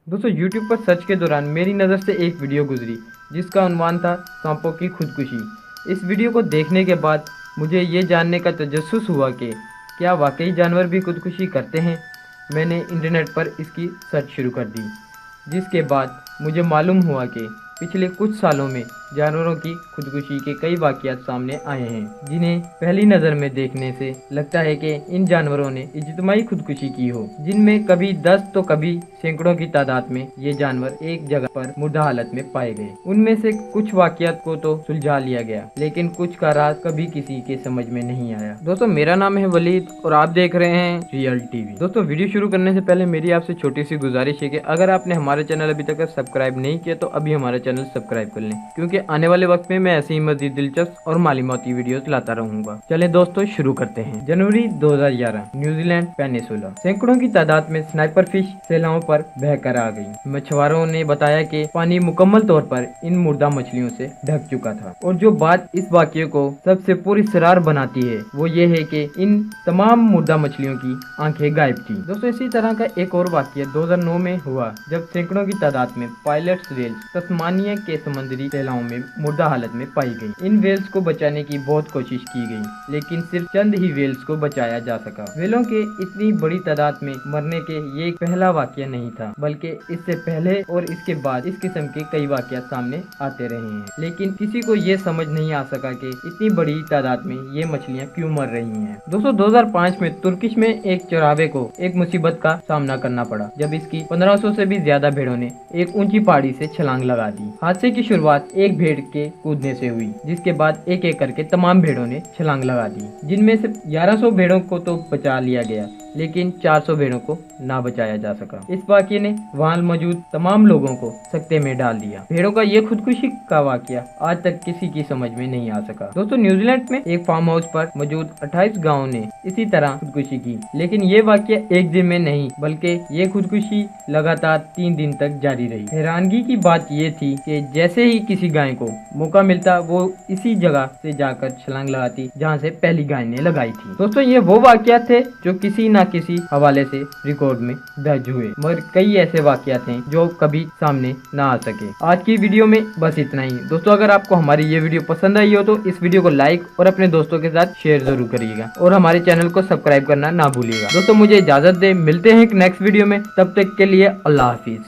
दोस्तों YouTube पर search के दौरान मेरी नज़र से एक वीडियो गुजरी जिसका उन्वान था सांपों की खुदकुशी। इस वीडियो को देखने के बाद मुझे ये जानने का तजस्सुस हुआ कि क्या वाकई जानवर भी खुदकुशी करते हैं। मैंने इंटरनेट पर इसकी सर्च शुरू कर दी, जिसके बाद मुझे मालूम हुआ कि पिछले कुछ सालों में जानवरों की खुदकुशी के कई वाक़यात सामने आए हैं, जिन्हें पहली नज़र में देखने से लगता है कि इन जानवरों ने इज्तिमाई खुदकुशी की हो, जिनमें कभी 10 तो कभी सैकड़ों की तादाद में ये जानवर एक जगह पर मुर्दा हालत में पाए गए। उनमें से कुछ वाक़यात को तो सुलझा लिया गया, लेकिन कुछ का राज कभी किसी के समझ में नहीं आया। दोस्तों, मेरा नाम है वलीद और आप देख रहे हैं रियल टीवी। दोस्तों, वीडियो शुरू करने से पहले मेरी आपसे छोटी सी गुजारिश है कि अगर आपने हमारे चैनल अभी तक सब्सक्राइब नहीं किया तो अभी हमारा चैनल सब्सक्राइब कर लें, क्योंकि आने वाले वक्त में मैं ऐसे ही मजीद दिलचस्प और मालूमाती वीडियोस लाता रहूंगा। चलें दोस्तों, शुरू करते हैं। जनवरी 2011, न्यूजीलैंड पेनिसुला। सैकड़ों की तादाद में स्नाइपर फिश सैलाओं पर बहकर आ गई। मछुआरों ने बताया कि पानी मुकम्मल तौर पर इन मुर्दा मछलियों से ढक चुका था, और जो बात इस वाक़ये को सबसे पुरस्कार बनाती है वो ये है कि इन तमाम मुर्दा मछलियों की आंखें गायब थी। दोस्तों, इसी तरह का एक और वाक़या 2009 में हुआ, जब सैकड़ों की तादाद में पायलट्स वेल्स तस्मानिया के समुद्री सैलाओं में मुर्दा हालत में पाई गई। इन वेल्स को बचाने की बहुत कोशिश की गई, लेकिन सिर्फ चंद ही वेल्स को बचाया जा सका। वेलों के इतनी बड़ी तादाद में मरने के ये एक पहला वाक़या नहीं था, बल्कि इससे पहले और इसके बाद इस किस्म के कई वाक़यात सामने आते रहे हैं, लेकिन किसी को ये समझ नहीं आ सका कि इतनी बड़ी तादाद में ये मछलियाँ क्यों मर रही हैं। दोस्तों, 2005 में तुर्किश में एक चौराहे को एक मुसीबत का सामना करना पड़ा, जब इसकी 1500 से भी ज्यादा भेड़ों ने एक ऊंची पहाड़ी से छलांग लगा दी। हादसे की शुरुआत एक भेड़ के कूदने से हुई, जिसके बाद एक एक करके तमाम भेड़ों ने छलांग लगा दी, जिनमें से 1100 भेड़ों को तो बचा लिया गया, लेकिन 400 भेड़ों को ना बचाया जा सका। इस वाक़ये ने वहाँ मौजूद तमाम लोगों को सकते में डाल दिया। भेड़ों का ये खुदकुशी का वाक़या आज तक किसी की समझ में नहीं आ सका। दोस्तों, न्यूजीलैंड में एक फार्म हाउस पर मौजूद 28 गाँव ने इसी तरह खुदकुशी की, लेकिन ये वाक़या एक दिन में नहीं, बल्कि ये खुदकुशी लगातार 3 दिन तक जारी रही। हैरानगी की बात ये थी कि जैसे ही किसी गाय को मौका मिलता वो इसी जगह से जाकर छलांग लगाती जहाँ से पहली गाय ने लगाई थी। दोस्तों, ये वो वाक़यात थे जो किसी न किसी हवाले से रिकॉर्ड में दर्ज हुए, मगर कई ऐसे वाक़यात हैं जो कभी सामने ना आ सके। आज की वीडियो में बस इतना ही। दोस्तों, अगर आपको हमारी ये वीडियो पसंद आई हो तो इस वीडियो को लाइक और अपने दोस्तों के साथ शेयर जरूर करिएगा, और हमारे चैनल को सब्सक्राइब करना ना भूलिएगा। दोस्तों, मुझे इजाजत दे, मिलते हैं एक नेक्स्ट वीडियो में, तब तक के लिए अल्लाह हाफिज।